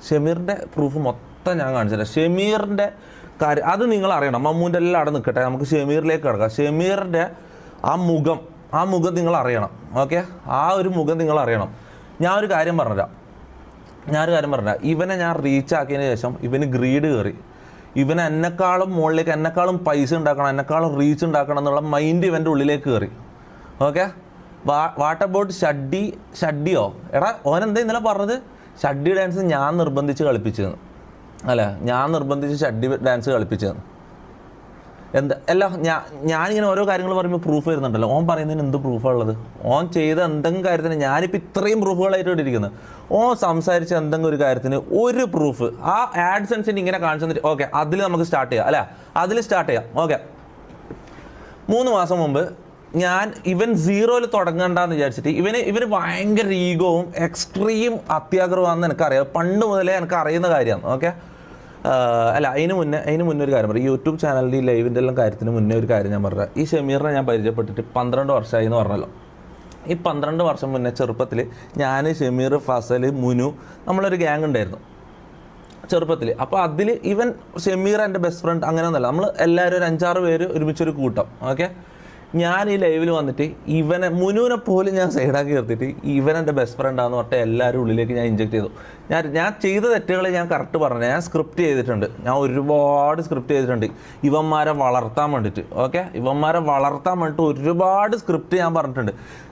ഷമീറിൻ്റെ proof മൊത്തം ഞാൻ കാണിച്ചില്ല. ഷമീറിൻ്റെ കാര്യം അത് നിങ്ങൾ അറിയണം. മമ്മൂൻ്റെ എല്ലാം അവിടെ നിൽക്കട്ടെ, നമുക്ക് ഷമീറിലേക്ക് കിടക്കാം. ഷമീറിൻ്റെ ആ മുഖം നിങ്ങൾ അറിയണം. ഓക്കെ, ആ ഒരു മുഖം നിങ്ങൾ അറിയണം. ഞാൻ ഒരു കാര്യം പറഞ്ഞുതരാം. ഇവനെ ഞാൻ റീച്ചാക്കിയതിന് ശേഷം ഇവന് ഗ്രീഡ് കയറി. ഇവന് എന്നെക്കാളും മുകളിലേക്ക്, എന്നെക്കാളും പൈസ ഉണ്ടാക്കണം, എന്നെക്കാളും റീച്ച് ഉണ്ടാക്കണം എന്നുള്ള മൈൻഡ് ഇവൻ്റെ ഉള്ളിലേക്ക് കയറി. ഓക്കെ, വാട്ട് അബൌട്ട് ഷഡ്ഡിയോ? എടാ ഓനെന്താ ഇന്നലെ പറഞ്ഞത്? ഷഡ്ഡി ഡാൻസ് ഞാൻ നിർബന്ധിച്ച് കളിപ്പിച്ചതെന്ന്. അല്ലേ, ഞാൻ നിർബന്ധിച്ച് ഷഡ്ഡി ഡാൻസ് കളിപ്പിച്ചതെന്ന്. ഞാനിങ്ങനെ ഓരോ കാര്യങ്ങൾ പറയുമ്പോൾ പ്രൂഫ് വരുന്നുണ്ടല്ലോ. ഓൻ പറയുന്നതിന് എന്ത് പ്രൂഫാണ് ഉള്ളത്? ഓൻ ചെയ്ത എന്തെങ്കിലും കാര്യത്തിന് ഞാനിപ്പോൾ ഇത്രയും പ്രൂഫുകളായിട്ട് ഇട്ടിരിക്കുന്നത്. ഓൻ സംസാരിച്ച എന്തെങ്കിലും ഒരു കാര്യത്തിന് ഒരു പ്രൂഫ് ആ ആഡ്സെൻസിന് ഇങ്ങനെ കാണിച്ചു തന്നിട്ട് ഓക്കെ അതിൽ നമുക്ക് സ്റ്റാർട്ട് ചെയ്യാം. അല്ലേ, അതിൽ സ്റ്റാർട്ട് ചെയ്യാം. ഓക്കെ, 3 മാസം മുമ്പ് ഇവൻ 0-ൽ തുടങ്ങണ്ടെന്ന് വിചാരിച്ചിട്ട് ഇവന് ഭയങ്കര ഈഗോവും എക്സ്ട്രീം അത്യാഗ്രഹമാണെന്ന് എനിക്കറിയാം. പണ്ട് മുതലേ എനിക്ക് അറിയുന്ന കാര്യമാണ്. ഓക്കെ, അല്ല അതിന് മുന്നേ ഒരു കാര്യം പറയാം. യൂട്യൂബ് ചാനലിൻ്റെ ഈ ലൈവിൻ്റെ എല്ലാം കാര്യത്തിന് മുന്നേ ഒരു കാര്യം ഞാൻ പറഞ്ഞത്, ഈ ഷമീറിനെ ഞാൻ പരിചയപ്പെട്ടിട്ട് 12 വർഷമായി എന്ന് പറഞ്ഞല്ലോ. ഈ 12 വർഷം മുന്നേ ചെറുപ്പത്തിൽ ഞാൻ, ഷമീർ, ഫസൽ, മുനു, നമ്മളൊരു ഗ്യാങ് ഉണ്ടായിരുന്നു ചെറുപ്പത്തിൽ. അപ്പോൾ അതിൽ ഷമീർ എൻ്റെ ബെസ്റ്റ് ഫ്രണ്ട് അങ്ങനെയൊന്നുമല്ല, നമ്മൾ എല്ലാവരും ഒരു 5-6 പേര് ഒരുമിച്ചൊരു കൂട്ടം. ഓക്കെ, ഞാൻ ഈ ലൈവിൽ വന്നിട്ട് മുനുവിനെ പോലും ഞാൻ സൈഡാക്കി നിർത്തിയിട്ട് എൻ്റെ ബെസ്റ്റ് ഫ്രണ്ടാന്ന് പറഞ്ഞിട്ട് എല്ലാവരും ഉള്ളിലേക്ക് ഞാൻ ഇഞ്ചെക്ട് ചെയ്തു. ഞാൻ ചെയ്ത തെറ്റുകൾ ഞാൻ കറക്റ്റ് പറഞ്ഞു. ഞാൻ സ്ക്രിപ്റ്റ് ചെയ്തിട്ടുണ്ട്, ഞാൻ ഒരുപാട് സ്ക്രിപ്റ്റ് ചെയ്തിട്ടുണ്ട് ഇവന്മാരെ വളർത്താൻ വേണ്ടിയിട്ട്. ഓക്കെ, ഇവന്മാരെ വളർത്താൻ വേണ്ടിയിട്ട് ഒരുപാട് സ്ക്രിപ്റ്റ് ഞാൻ പറഞ്ഞിട്ടുണ്ട്.